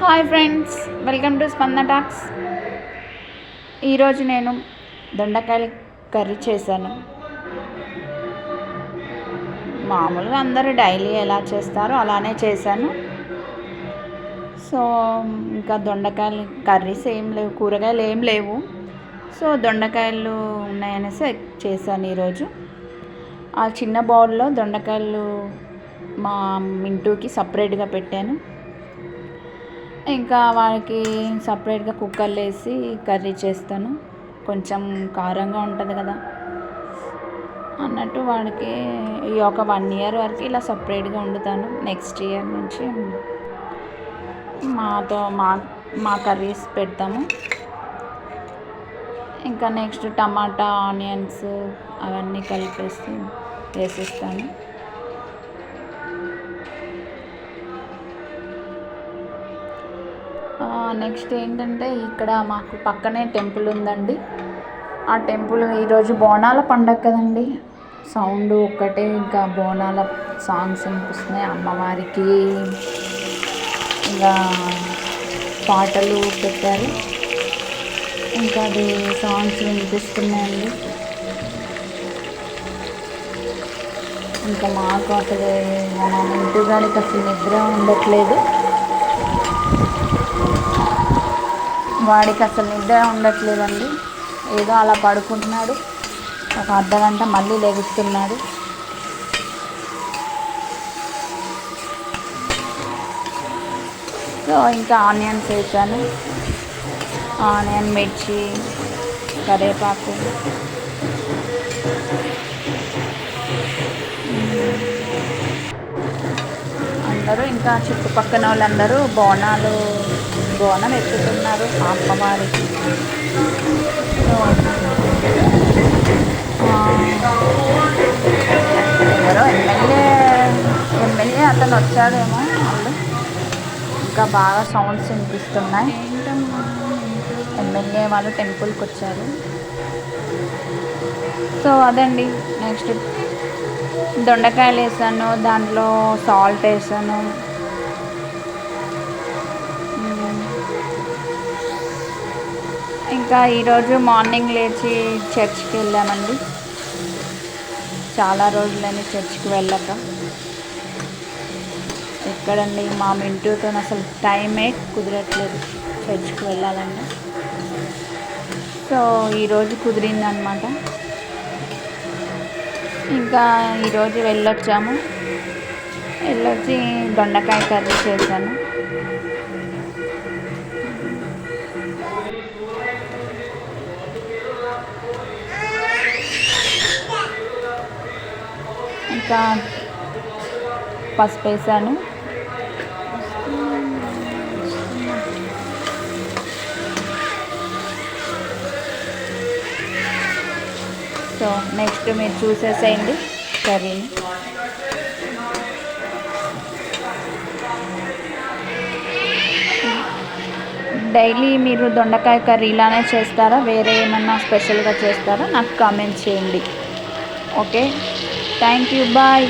Hi friends, welcome to స్పందన talks. ఈరోజు నేను దొండకాయల కర్రీ చేశాను. మామూలుగా అందరూ డైలీ ఎలా చేస్తారో అలానే చేశాను. సో ఇంకా దొండకాయలు కర్రీస్ ఏం లేవు, కూరగాయలు ఏం లేవు. సో దొండకాయలు ఉన్నాయనేసి చేశాను ఈరోజు. ఆ చిన్న బౌల్లో దొండకాయలు మా మింటూకి సపరేట్గా పెట్టాను. ఇంకా వాడికి సపరేట్గా కుక్కర్లో వేసి కర్రీ చేస్తాను. కొంచెం కారంగా ఉంటుంది కదా అన్నట్టు వాడికి ఈ ఒక 1 year వరకు ఇలా సపరేట్గా వండుతాను. నెక్స్ట్ ఇయర్ నుంచి మా కర్రీస్ పెడతాము. ఇంకా నెక్స్ట్ టమాటా, ఆనియన్స్ అవన్నీ కలిపేసి వేసేస్తాను. నెక్స్ట్ ఏంటంటే ఇక్కడ మాకు పక్కనే టెంపుల్ ఉందండి. ఆ టెంపుల్ ఈరోజు బోనాల పండగ కదండి. సౌండ్ ఒక్కటే ఇంకా బోనాల సాంగ్స్ వినిపిస్తున్నాయి. అమ్మవారికి ఇంకా పాటలు పెట్టారు. ఇంకా అది సాంగ్స్ వినిపిస్తున్నాయండి. ఇంకా మాకు అసలు మా ఇంటి గారికి అసలు నిద్ర ఉండట్లేదు. వాడికి అసలు నిద్ర ఉండట్లేదండి. ఏదో అలా పడుకుంటున్నాడు. ఒక అర్ధగంట మళ్ళీ లెగుస్తున్నాడు. సో ఇంకా ఆనియన్స్ వేసాను. ఆనియన్, మిర్చి, కరివేపాకు, అందరూ ఇంకా చుట్టుపక్కన వాళ్ళందరూ బోనం ఎత్తుతున్నారు అమ్మవారికి. ఎవరో ఎమ్మెల్యే అతను వచ్చాడేమో. వాళ్ళు ఇంకా బాగా సౌండ్స్ వినిపిస్తున్నాయి. ఎమ్మెల్యే వాళ్ళు టెంపుల్కి వచ్చారు. సో అదండి. నెక్స్ట్ దొండకాయలు వేసాను, దాంట్లో సాల్ట్ వేసాను. ఇంకా ఈరోజు మార్నింగ్ లేచి చర్చ్కి వెళ్ళామండి. చాలా రోజులని చర్చ్కి వెళ్ళక. ఎక్కడండి మా మింటూతో అసలు టైమే కుదరట్లేదు చర్చ్కి వెళ్ళాలండి. సో ఈరోజు కుదిరిందనమాట. ఇంకా ఈరోజు వెళ్ళొచ్చి దొండకాయ కర్రీ చేశాను. ఇంకా పసుపు వేసాను. సో నెక్స్ట్ మీరు చూసేసేయండి కర్రీని. డైలీ మీరు దొండకాయ కర్రీ ఇలానే చేస్తారా, వేరే ఏమన్నా స్పెషల్గా చేస్తారా? నాకు కామెంట్ చేయండి. Okay, thank you, bye.